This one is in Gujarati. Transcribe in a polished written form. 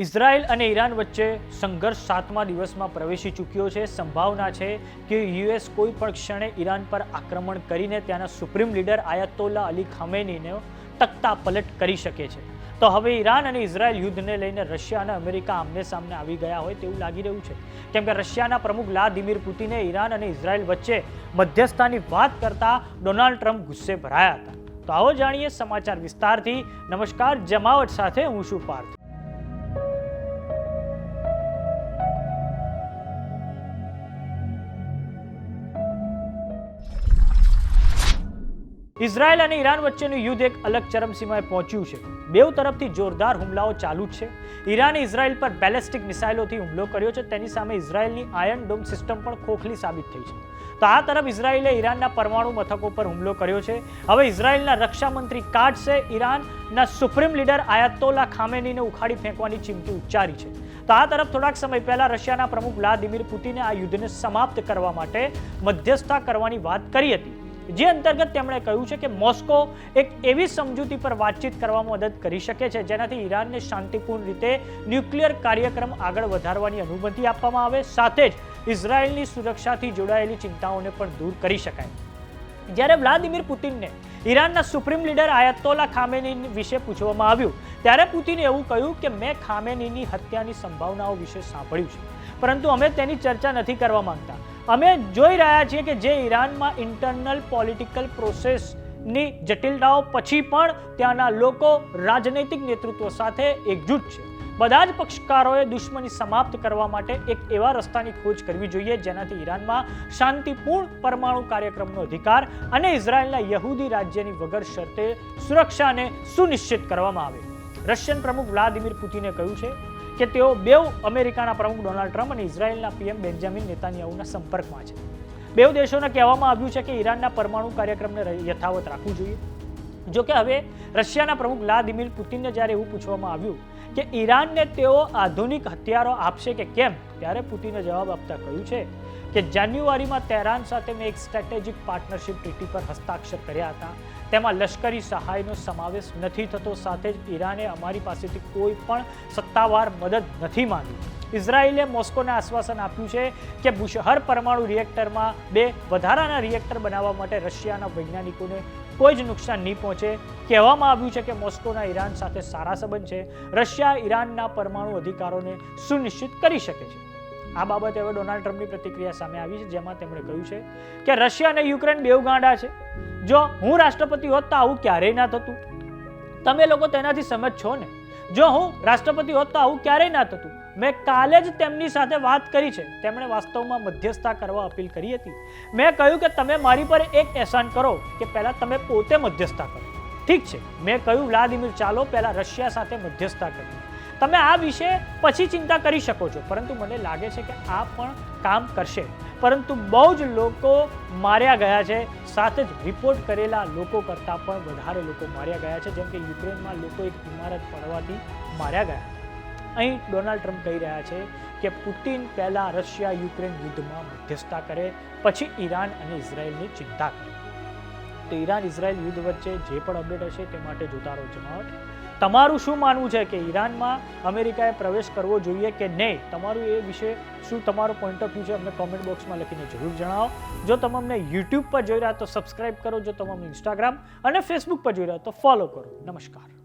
ઇઝરાયલ અને ઈરાન વચ્ચે સંઘર્ષ 7મા દિવસમાં પ્રવેશી ચૂક્યો છે. સંભાવના છે કે યુએસ કોઈ પણ ક્ષણે ઈરાન પર આક્રમણ કરીને ત્યાંના સુપ્રીમ લીડર આયતોલ્લા અલી ખામેનીને તખ્તા પલટ કરી શકે છે. તો હવે ઈરાન અને ઇઝરાયલ યુદ્ધને લઈને રશિયા અને અમેરિકા આમને સામને આવી ગયા હોય તેવું લાગી રહ્યું છે, કેમ કે રશિયાના પ્રમુખ વ્લાદિમીર પુતિને ઈરાન અને ઇઝરાયલ વચ્ચે મધ્યસ્થતાની વાત કરતા ડોનાલ્ડ ટ્રમ્પ ગુસ્સે ભરાયા હતા. તો આવો જાણીએ સમાચાર વિસ્તારથી. નમસ્કાર, જમાવટ સાથે હું છું પાર્થ. ઇઝરાયલ અને ઈરાન વચ્ચેનું યુદ્ધ એક અલગ ચરમસીમાએ પહોંચ્યું છે. બેઉ તરફથી જોરદાર હુમલાઓ ચાલુ જ છે. ઈરાને ઇઝરાયલ પર બેલેસ્ટિક મિસાઇલોથી હુમલો કર્યો છે. તેની સામે ઇઝરાયલની આયર્ન ડોમ સિસ્ટમ પણ ખોખલી સાબિત થઈ છે. તો આ તરફ ઇઝરાયલે ઈરાનના પરમાણુ મથકો પર હુમલો કર્યો છે. હવે ઇઝરાયલના રક્ષા મંત્રી કાટ્સે ઈરાનના સુપ્રીમ લીડર આયતોલ્લા ખામેનીને ઉખાડી ફેંકવાની ચીમકી ઉચ્ચારી છે. તો આ તરફ થોડાક સમય પહેલા રશિયાના પ્રમુખ વ્લાદિમીર પુતિને આ યુદ્ધને સમાપ્ત કરવા માટે મધ્યસ્થતા કરવાની વાત કરી હતી, જે અંતર્ગત તેમણે કહ્યું છે કે મોસ્કો એક એવી સમજૂતી પર વાતચીત કરવામાં મદદ કરી શકે છે જેનાથી ઈરાનને શાંતિપૂર્ણ રીતે ન્યુક્લિયર કાર્યક્રમ આગળ વધારવાની અનુમતિ આપવામાં આવે, સાથે જ ઇઝરાયલની સુરક્ષાથી જોડાયેલી ચિંતાઓને પણ દૂર કરી શકાય. જ્યારે વ્લાદિમીર પુતિનને ઈરાનના સુપ્રીમ લીડર આયતોલ્લા ખામેની વિશે પૂછવામાં આવ્યું ત્યારે પુતિને એવું કહ્યું કે મેં ખામેનીની હત્યાની સંભાવનાઓ વિશે સાંભળ્યું છે, પરંતુ અમે તેની ચર્ચા નથી કરવા માંગતા. અમે જોઈ રહ્યા છીએ કે જે ઈરાનમાં ઇન્ટરનલ પોલિટિકલ પ્રોસેસની જટિલતાઓ પછી પણ ત્યાંના લોકો રાજનૈતિક નેતૃત્વ સાથે એકજૂટ છે. બધા જ પક્ષકારોએ દુશ્મની સમાપ્ત કરવા માટે એક એવા રસ્તાની ખોજ કરવી જોઈએ જેનાથી ઈરાનમાં શાંતિપૂર્ણ પરમાણુ કાર્યક્રમનો અધિકાર અને ઇઝરાયલના યહૂદી રાજ્યની વગર શરતે સુરક્ષાને સુનિશ્ચિત કરવામાં આવે. રશિયન પ્રમુખ વ્લાદિમીર પુતિને કહ્યું છે કે તેઓ બેઉ અમેરિકાના પ્રમુખ ડોનાલ્ડ ટ્રમ્પ અને ઇઝરાયલના પીએમ બેન્જામિન નેતાન્યાહુના સંપર્કમાં છે. બેઉ દેશોને કહેવામાં આવ્યું છે કે ઈરાનના પરમાણુ કાર્યક્રમને યથાવત રાખવું જોઈએ. જો કે હવે રશિયાના પ્રમુખ વ્લાદિમીર પુતિનને જ્યારે એવું પૂછવામાં આવ્યું કે ઈરાનને તેઓ આધુનિક હથિયારો આપશે કે કેમ, ત્યારે પુતિને જવાબ આપતા કહ્યું છે કે જાન્યુઆરીમાં તેહરાન સાથે મેં એક સ્ટ્રેટેજિક પાર્ટનરશિપ ટ્રીટી પર હસ્તાક્ષર કર્યા હતા. તેમાં લશ્કરી સહાયનો સમાવેશ નથી થતો, સાથે જ ઈરાને અમારી પાસેથી કોઈ પણ સત્તાવાર મદદ નથી માંગી. ઇઝરાયલે મોસ્કોને આશ્વાસન આપ્યું છે કે બુશહર પરમાણુ રિએક્ટરમાં 2 વધારાના રિએક્ટર બનાવવા માટે રશિયાના વૈજ્ઞાનિકોને કોઈ જ નુકસાન નહીં પહોંચે. કહેવામાં આવ્યું છે કે મોસ્કોના ઈરાન સાથે સારા સંબંધ છે. રશિયા ઈરાનના પરમાણુ અધિકારોને સુનિશ્ચિત કરી શકે છે. આ બાબતે હવે ડોનાલ્ડ ટ્રમ્પની પ્રતિક્રિયા સામે આવી છે, જેમાં તેમણે કહ્યું છે કે રશિયા અને યુક્રેન બેઉ ગાંડા છે. જો હું રાષ્ટ્રપતિ હોત તો આવું ક્યારેય ના થતું. તમે લોકો તેનાથી સમજ છો ને. જો હું રાષ્ટ્રપતિ હોત તો આવું ક્યારેય ના થતું. મેં કાલે જ તેમની સાથે વાત કરી છે. તેમણે વાસ્તવમાં મધ્યસ્થતા કરવા અપીલ કરી હતી. મેં કહ્યું કે તમે મારી પર એક એહસાન કરો કે પહેલા તમે પોતે મધ્યસ્થતા કરો. ઠીક છે, મેં કહ્યું વ્લાદિમીર ચાલો પહેલા રશિયા સાથે મધ્યસ્થતા કરીએ. તમે આ વિશે પછી ચિંતા કરી શકો છો, પરંતુ મને લાગે છે કે આ પણ કામ કરશે. પરંતુ બહુ જ લોકો માર્યા ગયા છે, સાથે જ રિપોર્ટ કરેલા લોકો કરતાં પણ વધારે લોકો માર્યા ગયા છે, જેમ કે યુક્રેનમાં લોકો એક ઇમારત પડવાથી માર્યા ગયા. અહીં ડોનાલ્ડ ટ્રમ્પ કહી રહ્યા છે કે પુતિન પહેલા રશિયા યુક્રેન યુદ્ધમાં મધ્યસ્થતા કરે, પછી ઈરાન અને ઇઝરાયલની ચિંતા કરે. તો ઈરાન ઇઝરાયલ યુદ્ધ વચ્ચે જે પણ અપડેટ હશે તે માટે જોતા રહો જમાવટ. તમારું શું માનવું છે કે ઈરાનમાં અમેરિકાએ પ્રવેશ કરવો જોઈએ કે નહીં? તમારું એ વિશે શું તમારો પોઈન્ટ ઓફ વ્યૂ છે અમને કોમેન્ટ બોક્સમાં લખીને જરૂર જણાવો. જો તમે અમને યુટ્યુબ પર જોઈ રહ્યા તો સબસ્ક્રાઇબ કરો. જો તમે અમને ઇન્સ્ટાગ્રામ અને ફેસબુક પર જોઈ રહ્યા તો ફોલો કરો. નમસ્કાર.